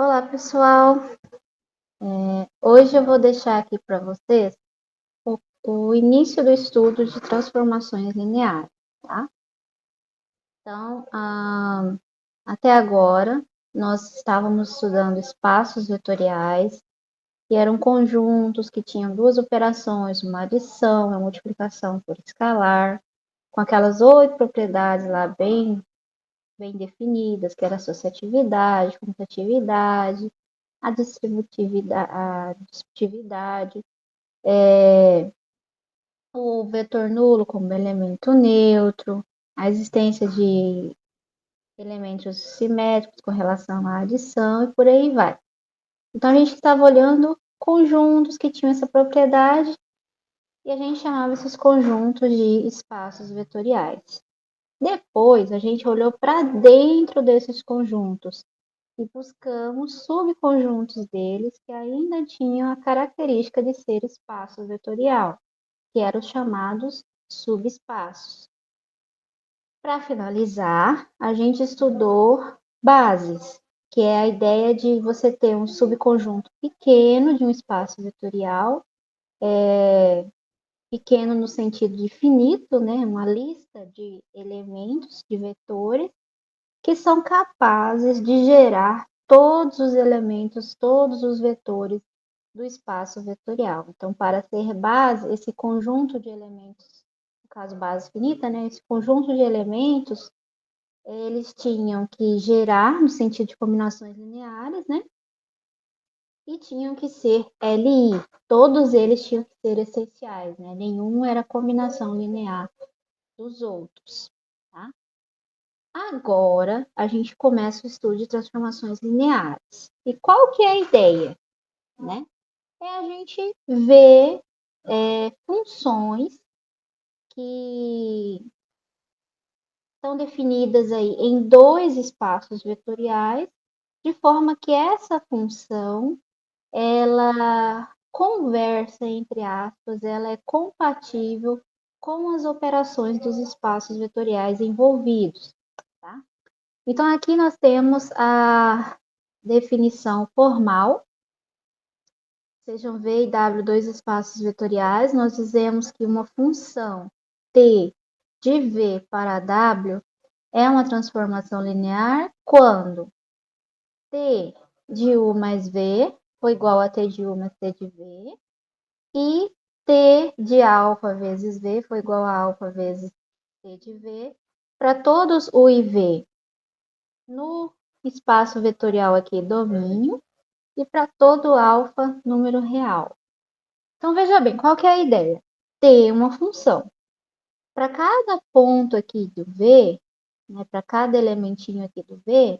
Olá, pessoal. Hoje eu vou deixar aqui para vocês o início do estudo de transformações lineares, tá? Então, até agora, nós estávamos estudando espaços vetoriais, que eram conjuntos que tinham duas operações, uma adição, uma multiplicação por escalar, com aquelas 8 propriedades lá bem definidas, que era associatividade, comutatividade, a distributividade, o vetor nulo como elemento neutro, a existência de elementos simétricos com relação à adição e por aí vai. Então a gente estava olhando conjuntos que tinham essa propriedade e a gente chamava esses conjuntos de espaços vetoriais. Depois a gente olhou para dentro desses conjuntos e buscamos subconjuntos deles que ainda tinham a característica de ser espaço vetorial, que eram os chamados subespaços. Para finalizar, a gente estudou bases, que é a ideia de você ter um subconjunto pequeno de um espaço vetorial, pequeno no sentido de finito, né? Uma lista de elementos, de vetores, que são capazes de gerar todos os elementos, todos os vetores do espaço vetorial. Então, para ser base, esse conjunto de elementos, no caso base finita, né, esse conjunto de elementos, eles tinham que gerar no sentido de combinações lineares, né? E tinham que ser LI. Todos eles tinham que ser essenciais, né? Nenhum era combinação linear dos outros, tá? Agora, a gente começa o estudo de transformações lineares. E qual que é a ideia, né? É a gente ver funções que estão definidas aí em dois espaços vetoriais, de forma que essa função ela conversa, entre aspas, ela é compatível com as operações dos espaços vetoriais envolvidos, tá? Então, aqui nós temos a definição formal, sejam V e W dois espaços vetoriais, nós dizemos que uma função T de V para W é uma transformação linear quando T de U mais V for igual a T de U mais T de V e T de alfa vezes V for igual a alfa vezes T de V para todos U e V no espaço vetorial aqui domínio e para todo alfa número real. Então, veja bem, qual que é a ideia? Ter uma função. Para cada ponto aqui do V, né, para cada elementinho aqui do V,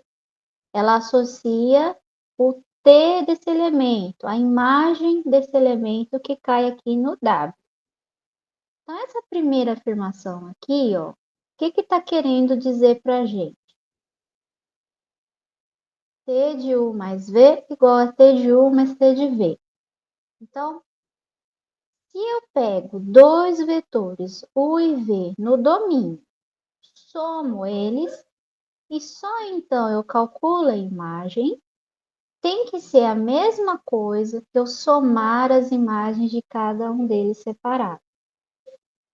ela associa o T desse elemento, a imagem desse elemento que cai aqui no W. Então, essa primeira afirmação aqui, ó, o que está querendo dizer para a gente? T de U mais V igual a T de U mais T de V. Então, se eu pego dois vetores U e V no domínio, somo eles e só então eu calculo a imagem, tem que ser a mesma coisa que eu somar as imagens de cada um deles separado.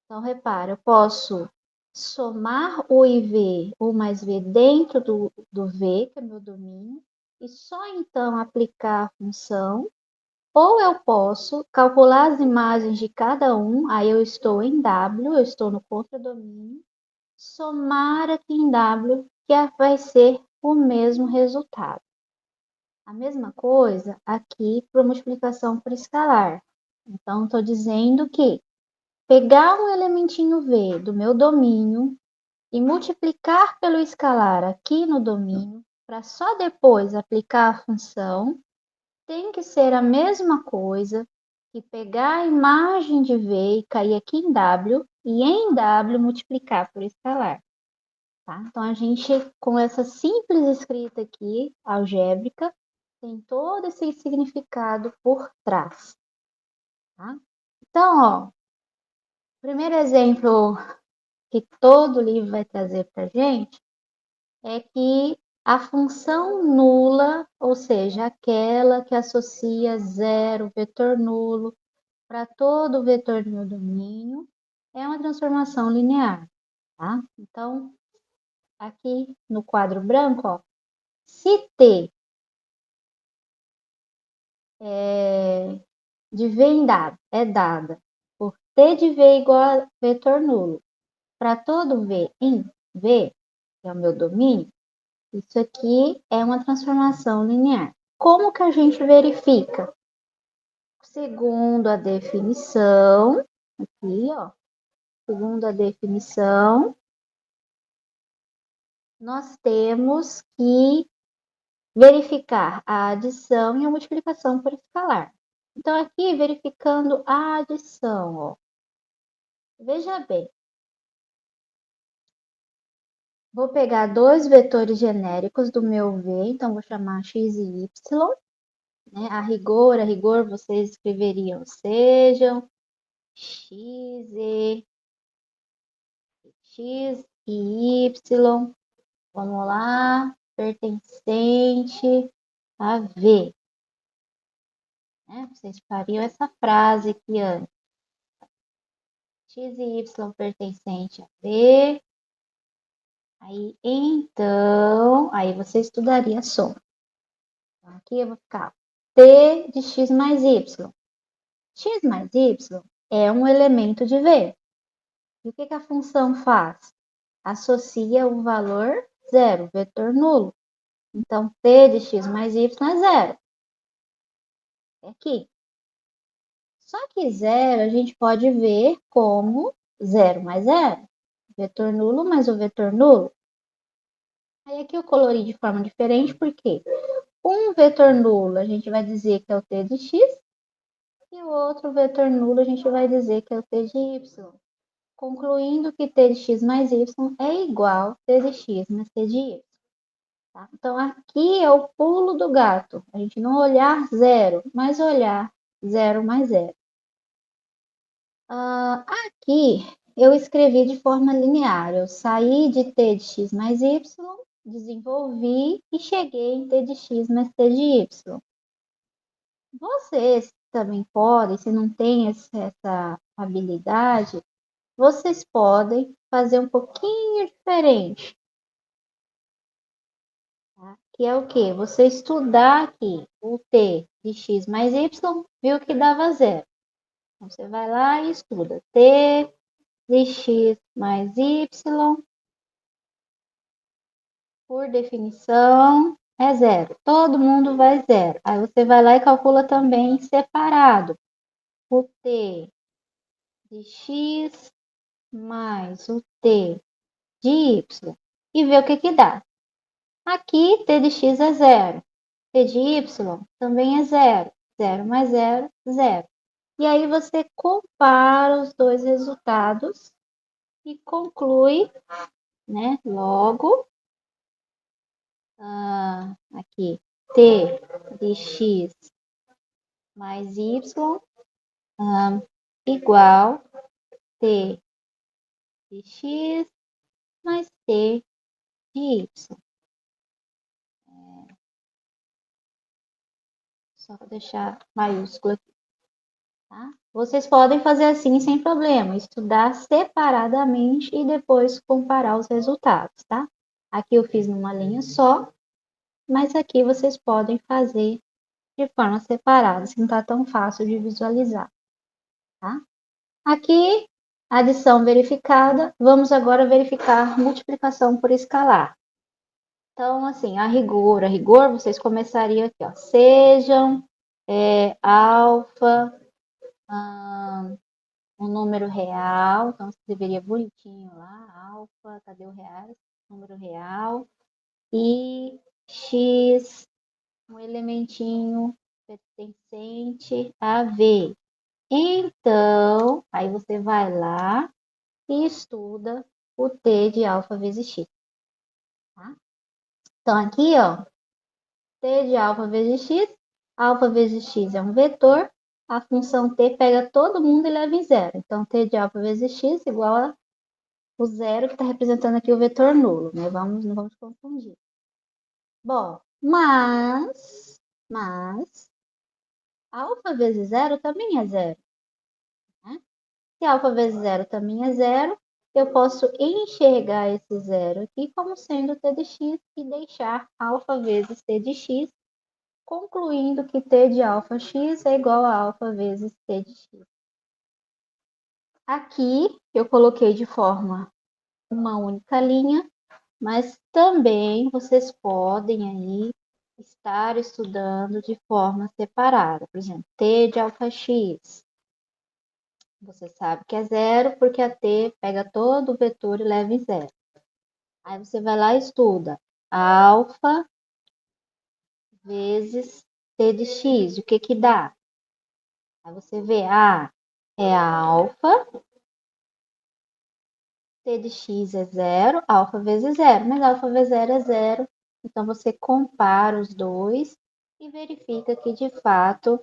Então, repara, eu posso somar U e V, U mais V dentro do V, que é meu domínio, e só então aplicar a função. Ou eu posso calcular as imagens de cada um, aí eu estou em W, eu estou no contradomínio, somar aqui em W, que vai ser o mesmo resultado. A mesma coisa aqui para multiplicação por escalar. Então, estou dizendo que pegar um elementinho V do meu domínio e multiplicar pelo escalar aqui no domínio, para só depois aplicar a função, tem que ser a mesma coisa que pegar a imagem de V e cair aqui em W, e em W multiplicar por escalar. Tá? Então, a gente, com essa simples escrita aqui, algébrica, tem todo esse significado por trás. Tá? Então, ó, o primeiro exemplo que todo livro vai trazer para a gente é que A função nula, ou seja, aquela que associa zero, vetor nulo, para todo vetor do meu domínio, é uma transformação linear, tá? Então, aqui no quadro branco, ó, se T de V é dada por T de V igual a vetor nulo para todo V em V, que é o meu domínio, isso aqui é uma transformação linear. Como que a gente verifica? Segundo a definição, aqui, ó, segundo a definição, nós temos que verificar a adição e a multiplicação por escalar. Então, aqui, verificando a adição, ó, veja bem, vou pegar dois vetores genéricos do meu V, então vou chamar x e y, né? A rigor, vocês escreveriam sejam x e y, vamos lá, pertencente a V. Né? Vocês fariam essa frase aqui antes. X e Y pertencente a V. Aí, então, aí você estudaria a soma. Então, aqui eu vou ficar T de X mais Y. X mais Y é um elemento de V. E o que a função faz? Associa o valor zero, vetor nulo. Então, T de X mais Y é zero. É aqui. Só que zero a gente pode ver como zero mais zero. Vetor nulo mais o vetor nulo. Aí aqui eu colori de forma diferente, porque um vetor nulo a gente vai dizer que é o t de x, e o outro vetor nulo a gente vai dizer que é o t de y. Concluindo que t de x mais y é igual a t de x mais t de y. Tá? Então, aqui é o pulo do gato. A gente não olhar zero, mas olhar zero mais zero. Aqui eu escrevi de forma linear. Eu saí de t de x mais y, desenvolvi e cheguei em t de x mais t de y. Vocês também podem, se não tem essa habilidade, vocês podem fazer um pouquinho diferente. Tá? Que é o quê? Você estudar aqui o t de x mais y, viu que dava zero. Então, você vai lá e estuda t de x mais y, por definição, é zero. Todo mundo vai zero. Aí você vai lá e calcula também separado. O t de x mais o t de y. E ver o que dá. Aqui, t de x é zero. T de y também é zero. Zero mais zero, zero. E aí você compara os dois resultados e conclui, né? Logo, aqui, t de x mais y igual t de x mais t de y. Só deixar maiúsculo aqui. Tá? Vocês podem fazer assim sem problema, estudar separadamente e depois comparar os resultados, tá? Aqui eu fiz numa linha só, mas aqui vocês podem fazer de forma separada, se não está tão fácil de visualizar, tá? Aqui, adição verificada, vamos agora verificar multiplicação por escalar. Então, assim, a rigor, vocês começariam aqui, ó, sejam alfa, um número real, então escreveria bonitinho lá, alfa, cadê o real? Número real, e x, um elementinho pertencente a V. Então, aí você vai lá e estuda o t de alfa vezes x. Tá? Então, aqui, ó, t de alfa vezes x é um vetor, a função t pega todo mundo e leva em zero. Então, t de alfa vezes x igual a o zero que está representando aqui o vetor nulo, né? Não vamos confundir. Bom, mas alfa vezes zero também é zero, né? Se alfa vezes zero também é zero, eu posso enxergar esse zero aqui como sendo t de x e deixar alfa vezes t de x, concluindo que t de alfa x é igual a alfa vezes t de x. Aqui eu coloquei de forma uma única linha, mas também vocês podem aí estar estudando de forma separada. Por exemplo, t de alfa x. Você sabe que é zero porque a t pega todo o vetor e leva em zero. Aí você vai lá e estuda alfa vezes t de x. O que que dá? Aí você vê, é alfa, t de x é zero, alfa vezes zero. Mas alfa vezes zero é zero. Então, você compara os dois e verifica que, de fato,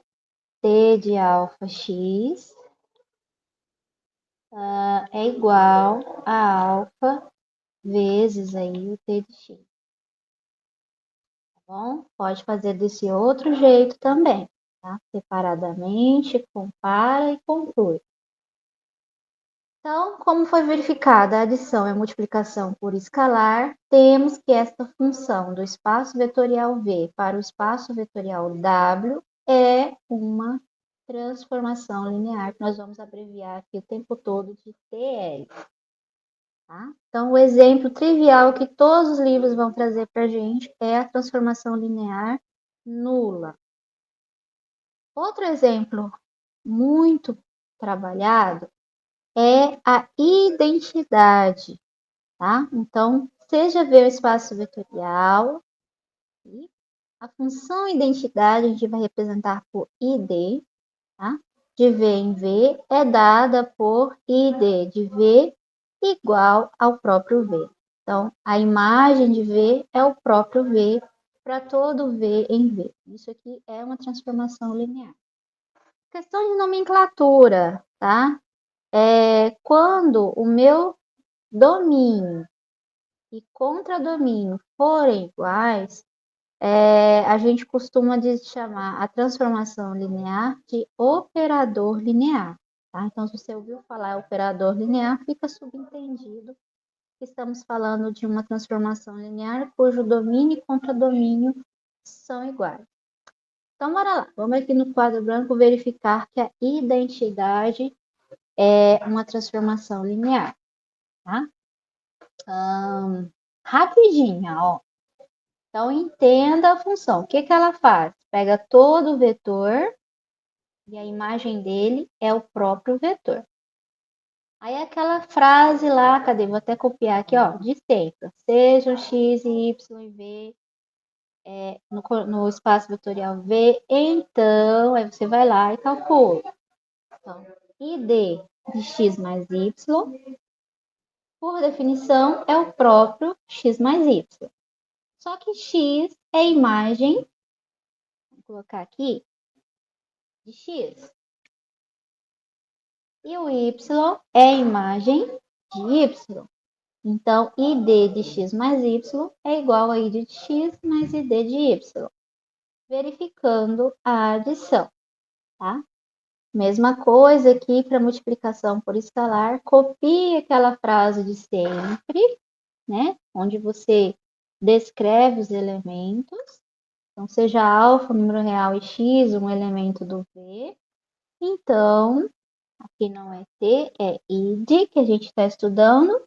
t de alfa x é igual a alfa vezes aí o t de x. Tá bom? Pode fazer desse outro jeito também, tá? Separadamente, compara e conclui. Então, como foi verificada a adição e a multiplicação por escalar, temos que esta função do espaço vetorial V para o espaço vetorial W é uma transformação linear, que nós vamos abreviar aqui o tempo todo de TL. Tá? Então, o exemplo trivial que todos os livros vão trazer para a gente é a transformação linear nula. Outro exemplo muito trabalhado é a identidade, tá? Então, seja ver o espaço vetorial, e a função identidade a gente vai representar por ID, tá? De V em V é dada por ID de V igual ao próprio V. Então, a imagem de V é o próprio V para todo V em V. Isso aqui é uma transformação linear. Questão de nomenclatura, tá? Quando o meu domínio e contradomínio forem iguais, a gente costuma chamar a transformação linear de operador linear. Tá? Então, se você ouviu falar operador linear, fica subentendido que estamos falando de uma transformação linear cujo domínio e contradomínio são iguais. Então, bora lá. Vamos aqui no quadro branco verificar que a identidade é uma transformação linear. Tá? Rapidinha, ó. Então, entenda a função. O que que ela faz? Pega todo o vetor e a imagem dele é o próprio vetor. Aí aquela frase lá, cadê? Vou até copiar aqui, ó, de sempre. Sejam x, y e v no espaço vetorial V, então, aí você vai lá e calcula. Então, ID de x mais y, por definição, é o próprio x mais y. Só que x é a imagem, vou colocar aqui, de x. E o y é a imagem de y. Então, id de x mais y é igual a id de x mais id de y. Verificando a adição, tá? Mesma coisa aqui para multiplicação por escalar. Copie aquela frase de sempre, né? Onde você descreve os elementos. Então, seja alfa, número real, e x, um elemento do V. Então, aqui não é t, é id, que a gente está estudando.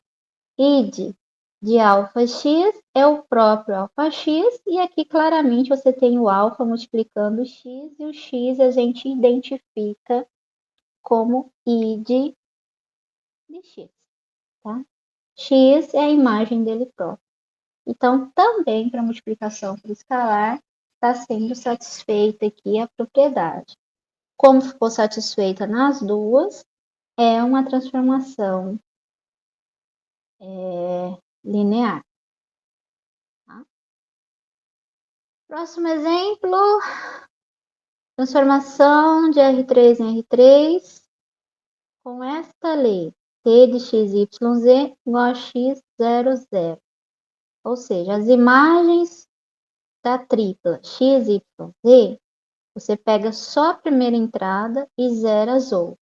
Id de alfa x é o próprio alfa x, e aqui claramente você tem o alfa multiplicando o x, e o x a gente identifica como id de x, tá? X é a imagem dele próprio. Então, também para multiplicação por escalar, está sendo satisfeita aqui a propriedade. Como ficou satisfeita nas duas, é uma transformação linear. Tá? Próximo exemplo, transformação de R3 em R3 com esta lei, t de x, y, z igual a x, 0, 0. Ou seja, as imagens da tripla x, y, z, você pega só a primeira entrada e zera as outras.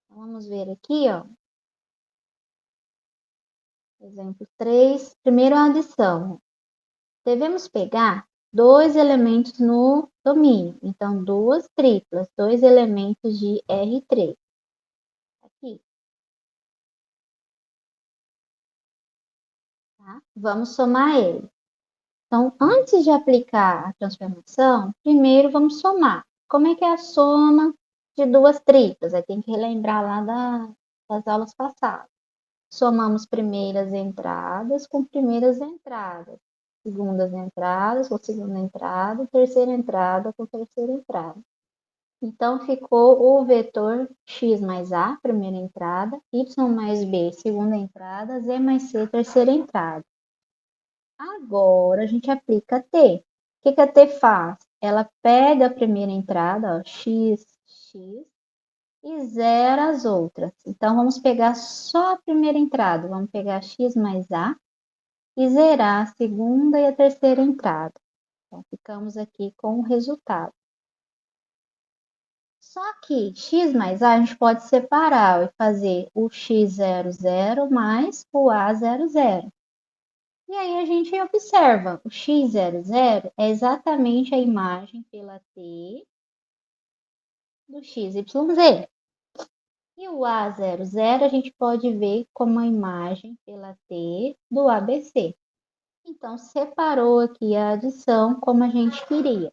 Então, vamos ver aqui, ó. Exemplo 3, primeiro a adição. Devemos pegar dois elementos no domínio. Então, duas triplas, dois elementos de R3. Aqui. Tá? Vamos somar ele. Então, antes de aplicar a transformação, primeiro vamos somar. Como é que é a soma de duas triplas? Aí tem que relembrar lá das aulas passadas. Somamos primeiras entradas com primeiras entradas, segundas entradas com segunda entrada, terceira entrada com terceira entrada. Então, ficou o vetor x mais a, primeira entrada, y mais b, segunda entrada, z mais c, terceira entrada. Agora, a gente aplica t. O que a t faz? Ela pega a primeira entrada, ó, x, e zera as outras. Então, vamos pegar só a primeira entrada. Vamos pegar x mais a e zerar a segunda e a terceira entrada. Então, ficamos aqui com o resultado. Só que x mais a gente pode separar e fazer o x00 mais o a00. E aí a gente observa, o x00 é exatamente a imagem pela t do XYZ. E o A00 a gente pode ver como a imagem pela T do ABC. Então, separou aqui a adição como a gente queria,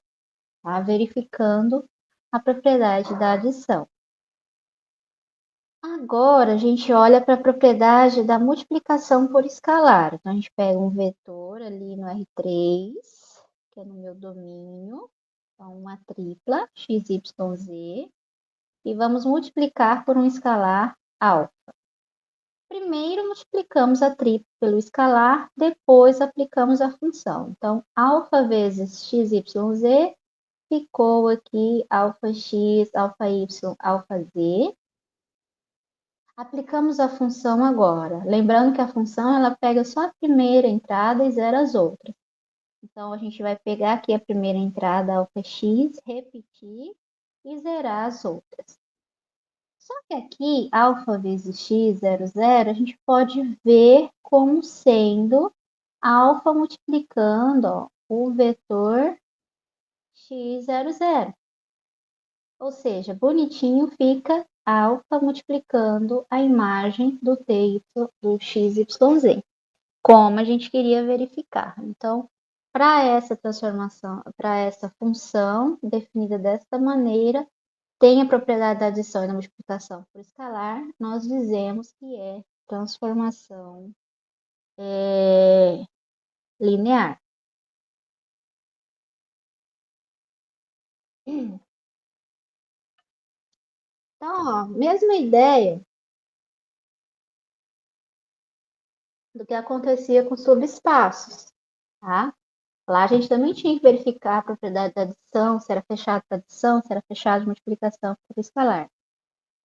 tá? Verificando a propriedade da adição. Agora, a gente olha para a propriedade da multiplicação por escalar. Então, a gente pega um vetor ali no R3, que é no meu domínio, então uma tripla, x, y, z, e vamos multiplicar por um escalar alfa. Primeiro multiplicamos a tripla pelo escalar, depois aplicamos a função. Então, alfa vezes x, y, z, ficou aqui alfa x, alfa y, alfa z. Aplicamos a função agora. Lembrando que a função ela pega só a primeira entrada e zera as outras. Então, a gente vai pegar aqui a primeira entrada, alfa x, repetir e zerar as outras. Só que aqui, alfa vezes x, 0, a gente pode ver como sendo alfa multiplicando ó, o vetor x, 0. Ou seja, bonitinho fica alfa multiplicando a imagem do t, do x, y, z, como a gente queria verificar. Então, para essa transformação, para essa função definida desta maneira, tem a propriedade da adição e da multiplicação por escalar, nós dizemos que é transformação linear. Então, ó, mesma ideia do que acontecia com subespaços, tá? Lá a gente também tinha que verificar a propriedade da adição, se era fechado para adição, se era fechado de multiplicação por escalar.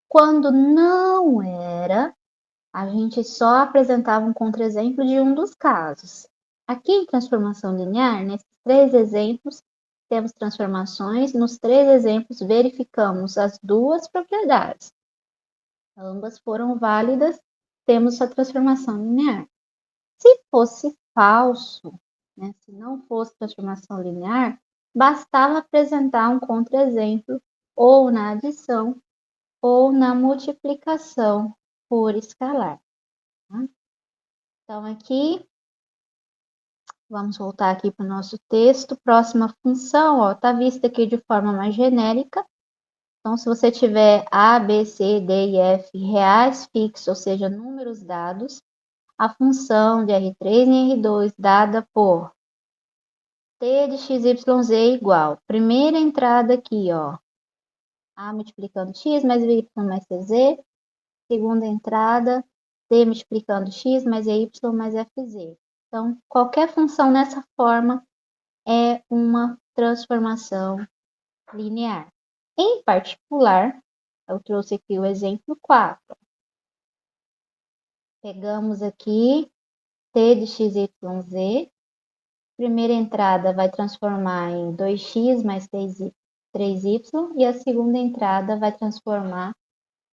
Quando não era, a gente só apresentava um contra-exemplo de um dos casos. Aqui em transformação linear, nesses três exemplos, temos transformações. Nos três exemplos, verificamos as duas propriedades. Ambas foram válidas, temos a transformação linear. Se fosse falso, né, se não fosse transformação linear, bastava apresentar um contra-exemplo ou na adição ou na multiplicação por escalar. Tá? Então, aqui, vamos voltar aqui para o nosso texto. Próxima função, ó, está vista aqui de forma mais genérica. Então, se você tiver A, B, C, D e F reais fixos, ou seja, números dados, a função de R3 em R2 dada por T de x, y, z igual. Primeira entrada aqui, ó. A multiplicando x mais y mais cz. Segunda entrada, t multiplicando x mais y mais fz. Então, qualquer função nessa forma é uma transformação linear. Em particular, eu trouxe aqui o exemplo 4. Pegamos aqui t de x, y, z primeira entrada vai transformar em 2x mais 3y e a segunda entrada vai transformar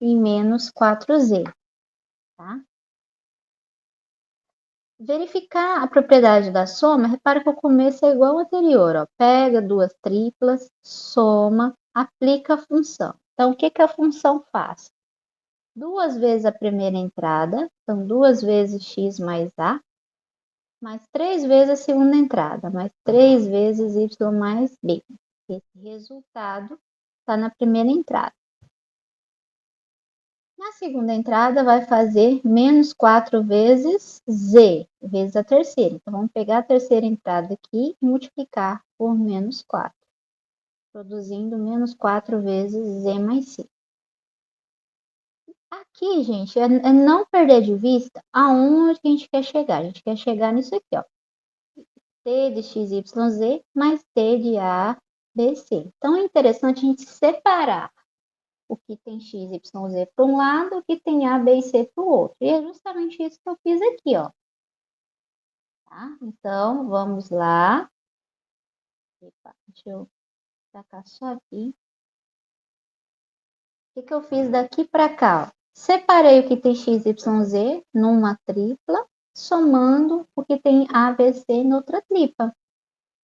em menos 4z, tá? Verificar a propriedade da soma, repara que o começo é igual ao anterior, ó. Pega duas triplas, soma, aplica a função. Então, o que que a função faz? Duas vezes a primeira entrada, então duas vezes x mais a, mais três vezes a segunda entrada, mais três vezes y mais b. Esse resultado está na primeira entrada. Na segunda entrada, vai fazer menos 4 vezes z, vezes a terceira. Então, vamos pegar a terceira entrada aqui e multiplicar por menos 4, produzindo menos 4 vezes z mais c. Aqui, gente, é não perder de vista aonde que a gente quer chegar. A gente quer chegar nisso aqui, ó. T de x, y, z mais t de a, b, c. Então, é interessante a gente separar o que tem x, y, z para um lado, o que tem a, b e c para o outro. E é justamente isso que eu fiz aqui, ó. Tá? Então, vamos lá. Epa, deixa eu tacar só aqui. O que eu fiz daqui para cá? Ó? Separei o que tem x, y, z numa tripla, somando o que tem a, b, c noutra tripla.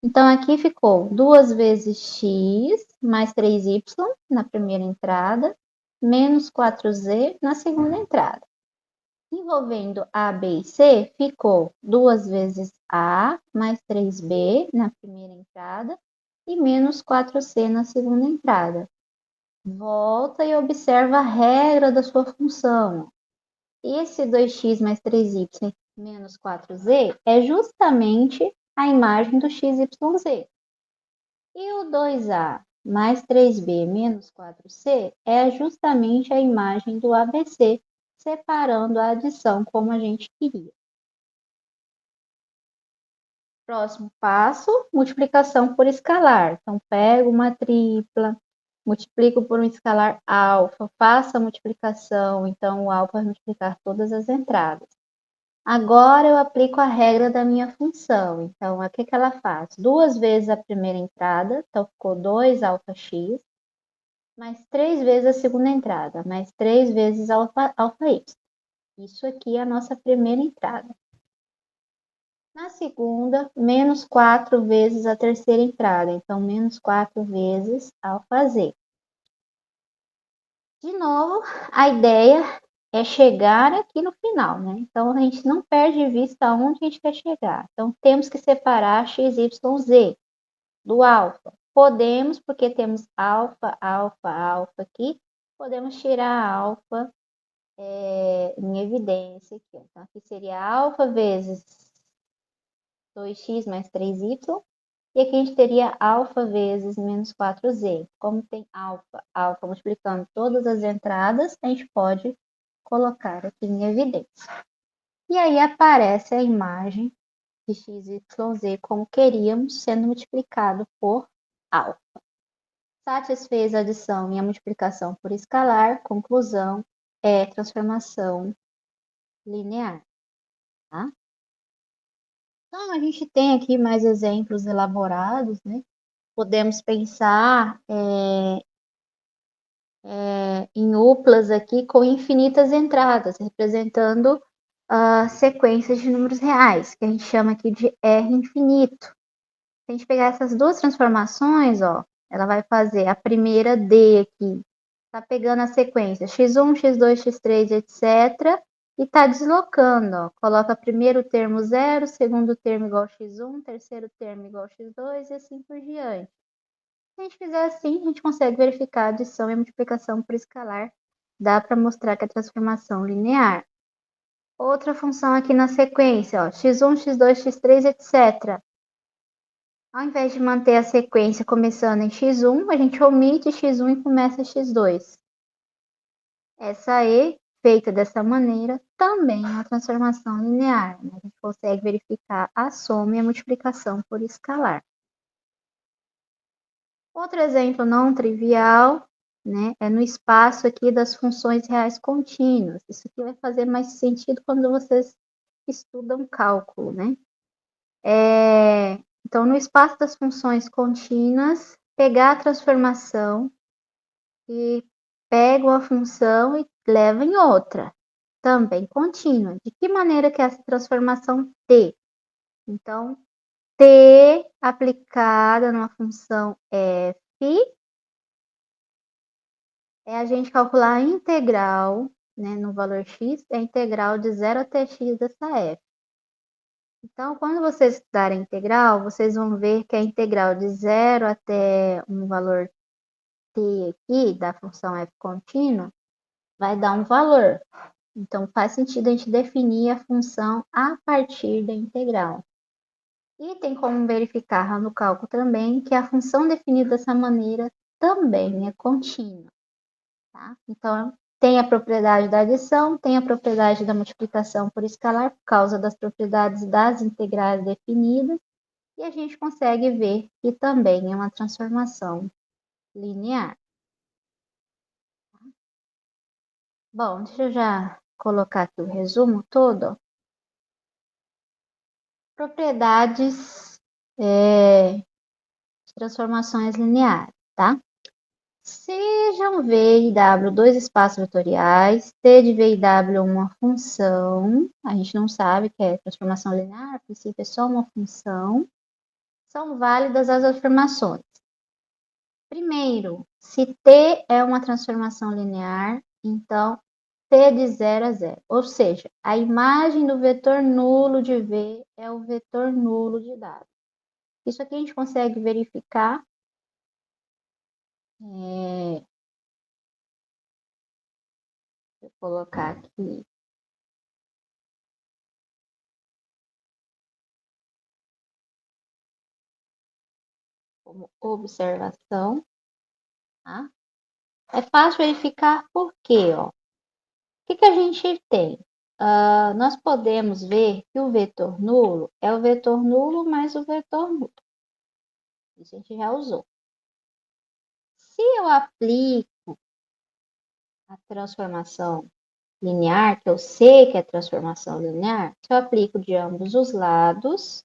Então, aqui ficou 2 vezes x mais 3y na primeira entrada, menos 4z na segunda entrada. Envolvendo A, B e C, ficou 2 vezes A mais 3B na primeira entrada e menos 4C na segunda entrada. Volta e observa a regra da sua função. Esse 2x mais 3y menos 4z é justamente a imagem do xyz. E o 2a mais 3b menos 4c é justamente a imagem do ABC, separando a adição como a gente queria. Próximo passo, multiplicação por escalar. Então, pego uma tripla, multiplico por um escalar alfa, faço a multiplicação, então o alfa vai multiplicar todas as entradas. Agora eu aplico a regra da minha função. Então, o que ela faz? 2 vezes a primeira entrada, então ficou 2 alfa x, mais 3 vezes a segunda entrada, mais 3 vezes alfa y. Isso aqui é a nossa primeira entrada. Na segunda, menos 4 vezes a terceira entrada, então menos 4 vezes alfa z. De novo, a ideia é chegar aqui no final, né? Então, a gente não perde de vista onde a gente quer chegar. Então, temos que separar x, y, z do alfa. Podemos, porque temos alfa, alfa, alfa aqui, podemos tirar alfa em evidência aqui. Então, aqui seria alfa vezes 2x mais 3y, e aqui a gente teria alfa vezes menos 4z. Como tem alfa, alfa multiplicando todas as entradas, a gente pode colocar aqui em evidência. E aí aparece a imagem de x, y, z como queríamos, sendo multiplicado por alfa. Satisfez a adição e a multiplicação por escalar, conclusão é transformação linear. Tá? Então, a gente tem aqui mais exemplos elaborados, né? Podemos pensar em uplas aqui com infinitas entradas, representando sequências de números reais, que a gente chama aqui de R infinito. Se a gente pegar essas duas transformações, ó, ela vai fazer a primeira D aqui, tá pegando a sequência x1, x2, x3, etc. E tá deslocando, ó. Coloca primeiro o termo 0, segundo termo igual a x1, terceiro termo igual a x2 e assim por diante. Se a gente fizer assim, a gente consegue verificar a adição e a multiplicação por escalar. Dá para mostrar que é transformação linear. Outra função aqui na sequência, ó, x1, x2, x3, etc. Ao invés de manter a sequência começando em x1, a gente omite x1 e começa x2. Essa E, feita dessa maneira, também é uma transformação linear. Né? A gente consegue verificar a soma e a multiplicação por escalar. Outro exemplo não trivial, né, é no espaço aqui das funções reais contínuas. Isso aqui vai fazer mais sentido quando vocês estudam cálculo, né? Então, no espaço das funções contínuas, pegar a transformação e pego a função e levo em outra, também contínua. De que maneira que é essa transformação T? Então, T aplicada numa função f é a gente calcular a integral, né, no valor x, é a integral de 0 até x dessa f. Então, quando vocês estudarem a integral, vocês vão ver que a integral de 0 até um valor t aqui, da função f contínua, vai dar um valor. Então, faz sentido a gente definir a função a partir da integral. E tem como verificar no cálculo também que a função definida dessa maneira também é contínua. Tá? Então, tem a propriedade da adição, tem a propriedade da multiplicação por escalar, por causa das propriedades das integrais definidas, e a gente consegue ver que também é uma transformação linear. Bom, deixa eu já colocar aqui o resumo todo. Propriedades de transformações lineares, tá? Sejam V e W dois espaços vetoriais, T de V e W é uma função, a gente não sabe que é transformação linear, a princípio é só uma função, são válidas as afirmações. Primeiro, se T é uma transformação linear, então T de 0 a 0, ou seja, a imagem do vetor nulo de V é o vetor nulo de W. Isso aqui a gente consegue verificar vou colocar aqui como observação, tá? É fácil verificar por quê, ó. O que a gente tem? Nós podemos ver que o vetor nulo é o vetor nulo mais o vetor nulo. Isso a gente já usou. Se eu aplico a transformação linear, que eu sei que é transformação linear, se eu aplico de ambos os lados,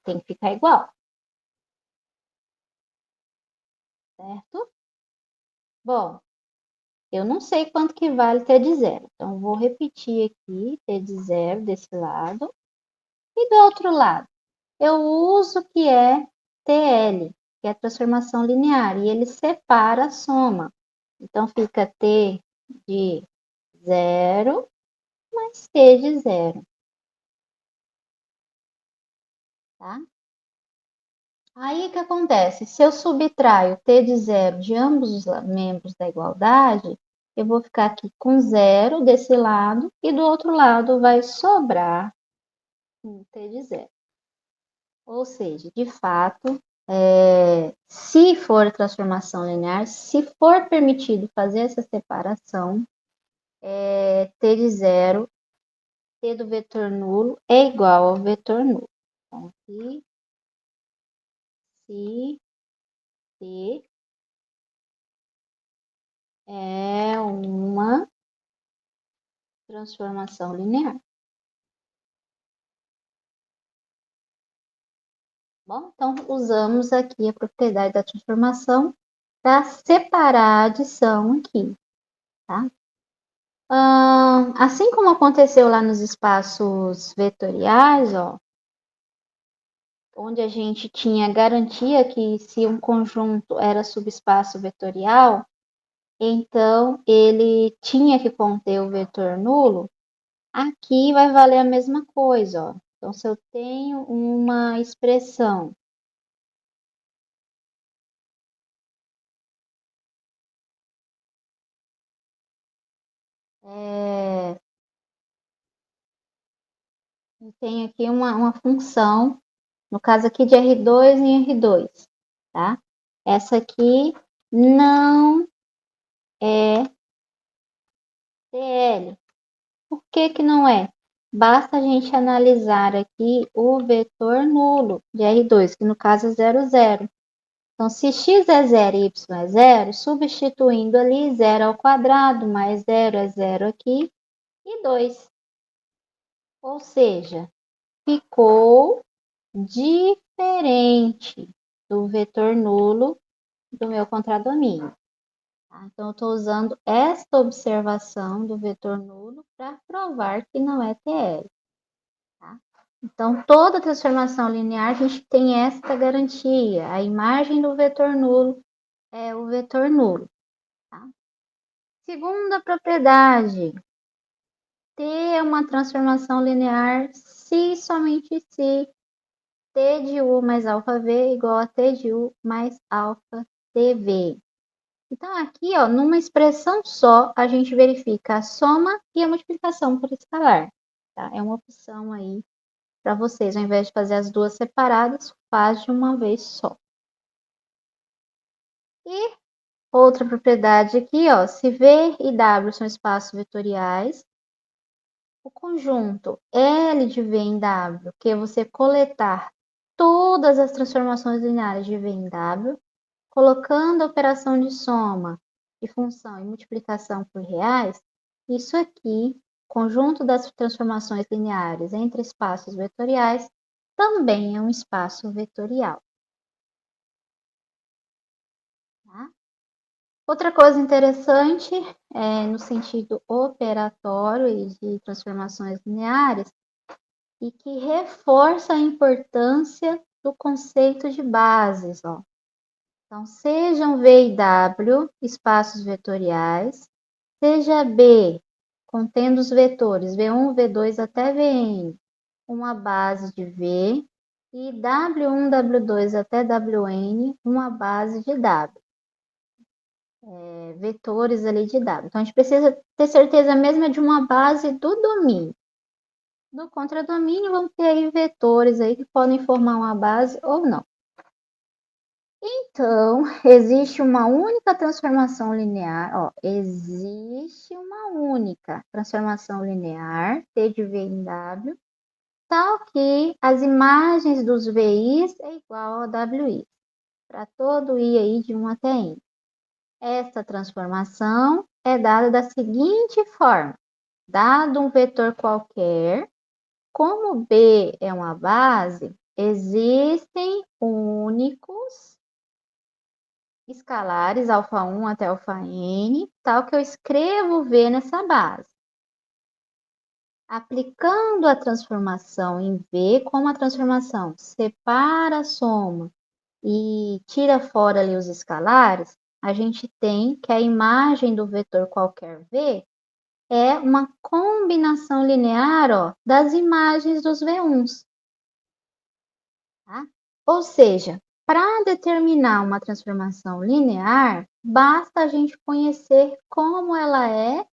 tem que ficar igual. Certo? Bom, eu não sei quanto que vale t de zero. Então, vou repetir aqui t de zero desse lado. E do outro lado, eu uso o que é TL, que é a transformação linear, e ele separa a soma. Então, fica t de zero mais t de zero. Tá? Aí, o que acontece? Se eu subtraio t de zero de ambos os membros da igualdade, eu vou ficar aqui com zero desse lado, e do outro lado vai sobrar um t de zero. Ou seja, de fato, se for transformação linear, se for permitido fazer essa separação, t de zero, t do vetor nulo é igual ao vetor nulo. Então, aqui, se t é uma transformação linear. Bom, então usamos aqui a propriedade da transformação para separar a adição aqui, tá? Assim como aconteceu lá nos espaços vetoriais, ó, onde a gente tinha garantia que se um conjunto era subespaço vetorial, então ele tinha que conter o vetor nulo, aqui vai valer a mesma coisa, ó. Então, se eu tenho uma expressão eu tenho aqui uma função, no caso aqui de R2 em R2, tá? Essa aqui não é TL. Por que que não é? Basta a gente analisar aqui o vetor nulo de R2, que no caso é 0, 0. Então, se x é 0 e y é 0, substituindo ali 0 ao quadrado mais 0 é 0 aqui e 2. Ou seja, ficou diferente do vetor nulo do meu contradomínio. Tá? Então, eu estou usando esta observação do vetor nulo para provar que não é TL. Tá? Então, toda transformação linear, a gente tem esta garantia. A imagem do vetor nulo é o vetor nulo. Tá? Segunda propriedade, T é uma transformação linear se e somente se T de U mais alfa V igual a T de U mais alfa TV. Então, aqui, ó, numa expressão só, a gente verifica a soma e a multiplicação por escalar. Tá? É uma opção aí para vocês. Ao invés de fazer as duas separadas, faz de uma vez só. E outra propriedade aqui, ó, se V e W são espaços vetoriais, o conjunto L de V em W, que é você coletar todas as transformações lineares de V em W, colocando a operação de soma de função e multiplicação por reais, isso aqui, conjunto das transformações lineares entre espaços vetoriais, também é um espaço vetorial. Tá? Outra coisa interessante, no sentido operatório e de transformações lineares, e que reforça a importância do conceito de bases. Ó. Então, sejam V e W espaços vetoriais, seja B contendo os vetores V1, V2 até Vn, uma base de V, e W1, W2 até Wn, uma base de W. Vetores ali de W. Então, a gente precisa ter certeza mesmo de uma base do domínio. No contradomínio, vamos ter aí vetores aí que podem formar uma base ou não. Então, existe uma única transformação linear, ó, existe uma única transformação linear, T de V em W, tal que as imagens dos VIs é igual a WI, para todo I aí de 1 até N. Esta transformação é dada da seguinte forma, dado um vetor qualquer, como B é uma base, existem únicos escalares α1 até αn, tal que eu escrevo V nessa base. Aplicando a transformação em V, como a transformação separa a soma e tira fora ali os escalares, a gente tem que a imagem do vetor qualquer V é uma combinação linear, ó, das imagens dos V1s. Tá? Ou seja, para determinar uma transformação linear, basta a gente conhecer como ela é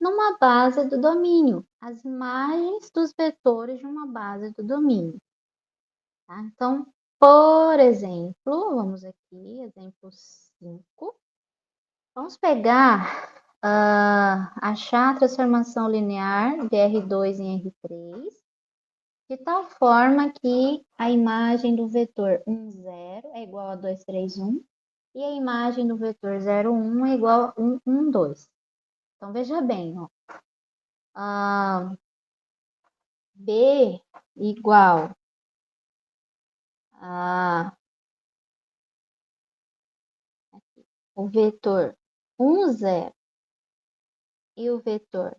numa base do domínio, as imagens dos vetores de uma base do domínio. Tá? Então, por exemplo, vamos aqui, exemplo 5. Vamos pegar, achar a transformação linear de R2 em R3, de tal forma que a imagem do vetor 1, 0 é igual a 2, 3, 1, e a imagem do vetor 0, 1 é igual a 1, 1, 2. Então, veja bem, ó. B igual a o vetor 1, 0 e o vetor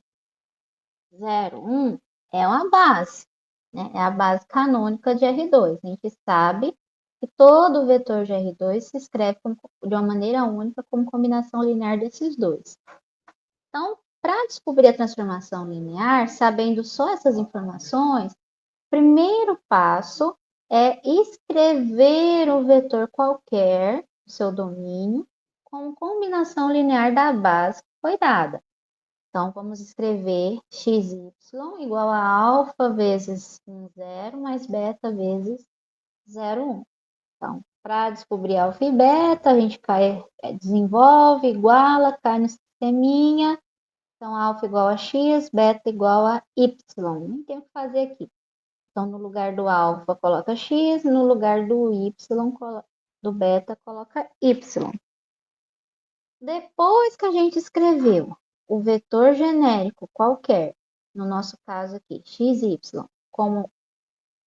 0, 1 é uma base, né? É a base canônica de R2. A gente sabe que todo vetor de R2 se escreve de uma maneira única como combinação linear desses dois. Então, para descobrir a transformação linear, sabendo só essas informações, o primeiro passo é escrever o vetor qualquer, o seu domínio, com combinação linear da base que foi dada. Então, vamos escrever xy igual a alfa vezes 1, 0, mais beta vezes 0, 1. Então, para descobrir alfa e beta, a gente desenvolve, iguala, cai no sisteminha. Então, alfa igual a x, beta igual a y. Nem tem o que fazer aqui. Então, no lugar do alfa, coloca x, no lugar do y, do beta, coloca y. Depois que a gente escreveu o vetor genérico qualquer, no nosso caso aqui, xy, como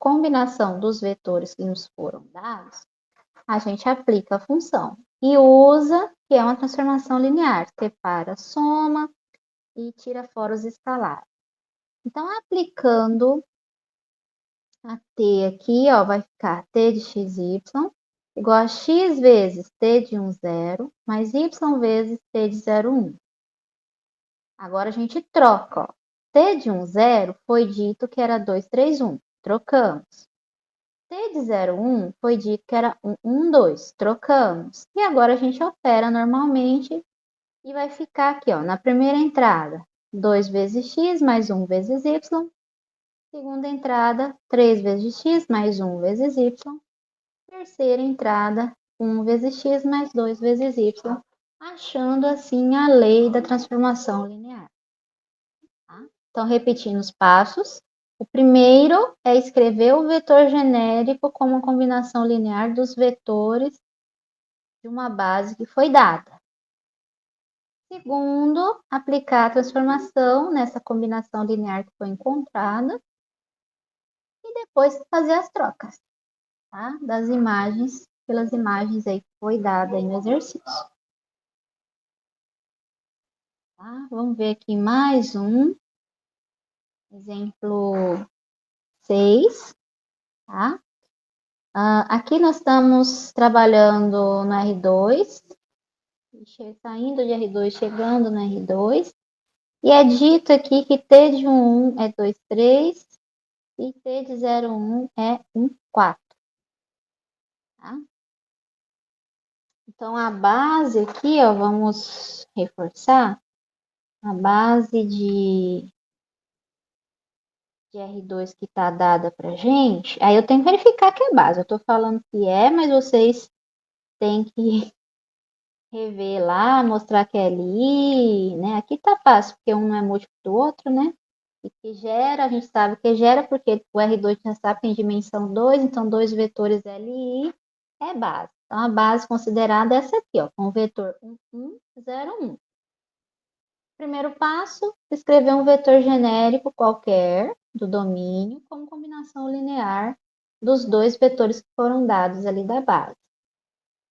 combinação dos vetores que nos foram dados, a gente aplica a função e usa, que é uma transformação linear, separa a soma e tira fora os escalares. Então, aplicando a t aqui, ó, vai ficar t de xy igual a x vezes t de 1, 0, mais y vezes t de 0, 1. Agora a gente troca, ó. T de 1, 0 foi dito que era 2, 3, 1. Trocamos. T de 0, 1 foi dito que era 1, 1, 2. Trocamos. E agora a gente opera normalmente e vai ficar aqui, ó, na primeira entrada, 2 vezes x mais 1 vezes y. Segunda entrada, 3 vezes x mais 1 vezes y. Terceira entrada, 1 vezes x mais 2 vezes y, achando assim a lei da transformação linear. Tá? Então, repetindo os passos. O primeiro é escrever o vetor genérico como uma combinação linear dos vetores de uma base que foi dada. Segundo, aplicar a transformação nessa combinação linear que foi encontrada. E depois fazer as trocas, tá? Das imagens, pelas imagens aí que foi dada aí no exercício. Tá? Vamos ver aqui mais um. Exemplo 6, tá? Aqui nós estamos trabalhando no R2, saindo de R2, chegando no R2, e é dito aqui que T de 1 é 2, 3, e T de 0, 1 é 1, 4. Tá? Então, a base aqui, ó, vamos reforçar, a base de R2 que está dada para gente, aí eu tenho que verificar que é base, eu estou falando que é, mas vocês têm que rever lá, mostrar que é ali, né? Aqui tá fácil, porque um não é múltiplo do outro, né? E que gera, a gente sabe que gera, porque o R2 já sabe que tem dimensão 2, então 2 vetores LI é base. Então, a base considerada é essa aqui, ó, com o vetor 1, 1, 0, 1. Primeiro passo, escrever um vetor genérico qualquer do domínio como combinação linear dos dois vetores que foram dados ali da base.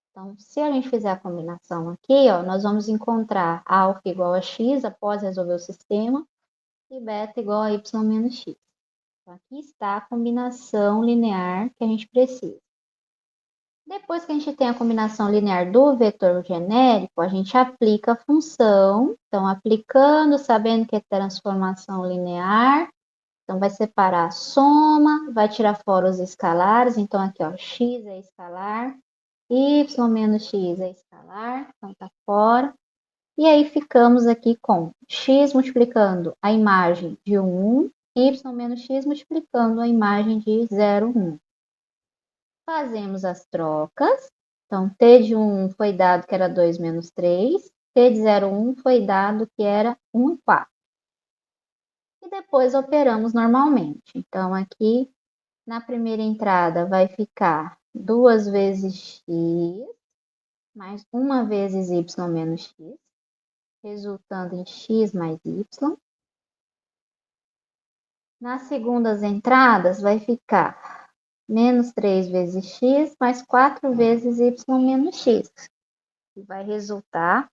Então, se a gente fizer a combinação aqui, ó, nós vamos encontrar alfa igual a x após resolver o sistema e beta igual a y menos x. Então, aqui está a combinação linear que a gente precisa. Depois que a gente tem a combinação linear do vetor genérico, a gente aplica a função. Então, aplicando, sabendo que é transformação linear, então vai separar a soma, vai tirar fora os escalares. Então, aqui, ó, x é escalar, y menos x é escalar, então tá fora. E aí ficamos aqui com x multiplicando a imagem de 1, y menos x multiplicando a imagem de 0, 1. Fazemos as trocas. Então, t de 1 foi dado que era 2 menos 3, t de 0, 1 foi dado que era 1 e 4. E depois operamos normalmente. Então, aqui na primeira entrada vai ficar 2 vezes x mais 1 vezes y menos x, resultando em x mais y. Nas segundas entradas vai ficar menos 3 vezes x mais 4 vezes y menos x, que vai resultar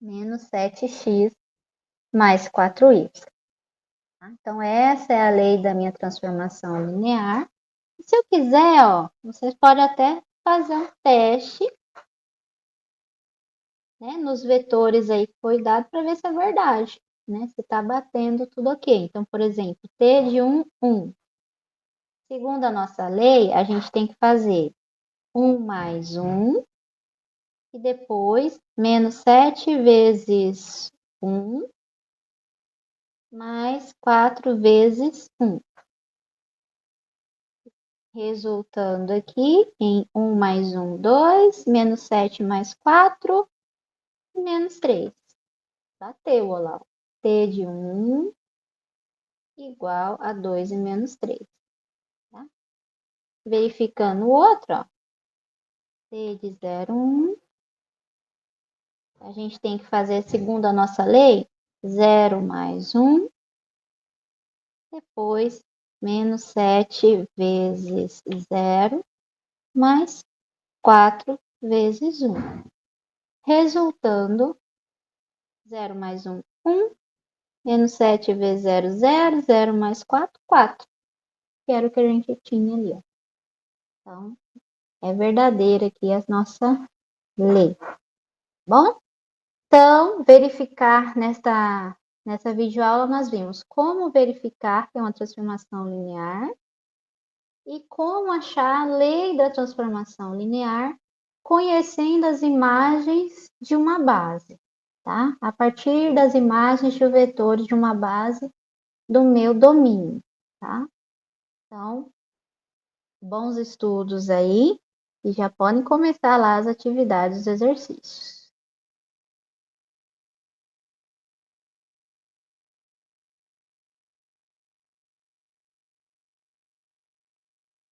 menos 7x mais 4y. Então, essa é a lei da minha transformação linear. E se eu quiser, ó, vocês podem até fazer um teste, né, nos vetores aí que foi dado para ver se é verdade, né? Se está batendo tudo ok. Então, por exemplo, t de 1, 1. Segundo a nossa lei, a gente tem que fazer 1 mais 1 e depois menos 7 vezes 1 mais 4 vezes 1. Resultando aqui em 1 mais 1, 2, menos 7 mais 4, e menos 3. Bateu, olha lá. T de 1 igual a 2 e menos 3. Tá? Verificando o outro, ó. T de 0, 1. A gente tem que fazer, segundo a nossa lei, 0 mais 1. Depois, menos 7 vezes 0, mais 4 vezes 1. Resultando, 0 mais 1, 1. Menos 7 vezes 0, 0. 0 mais 4, 4. Que era o que a gente tinha ali, ó. Então, é verdadeira aqui a nossa lei. Bom? Então, verificar nessa videoaula nós vimos como verificar que é uma transformação linear e como achar a lei da transformação linear conhecendo as imagens de uma base, tá? A partir das imagens de vetores de uma base do meu domínio, tá? Então, bons estudos aí e já podem começar lá as atividades dos exercícios.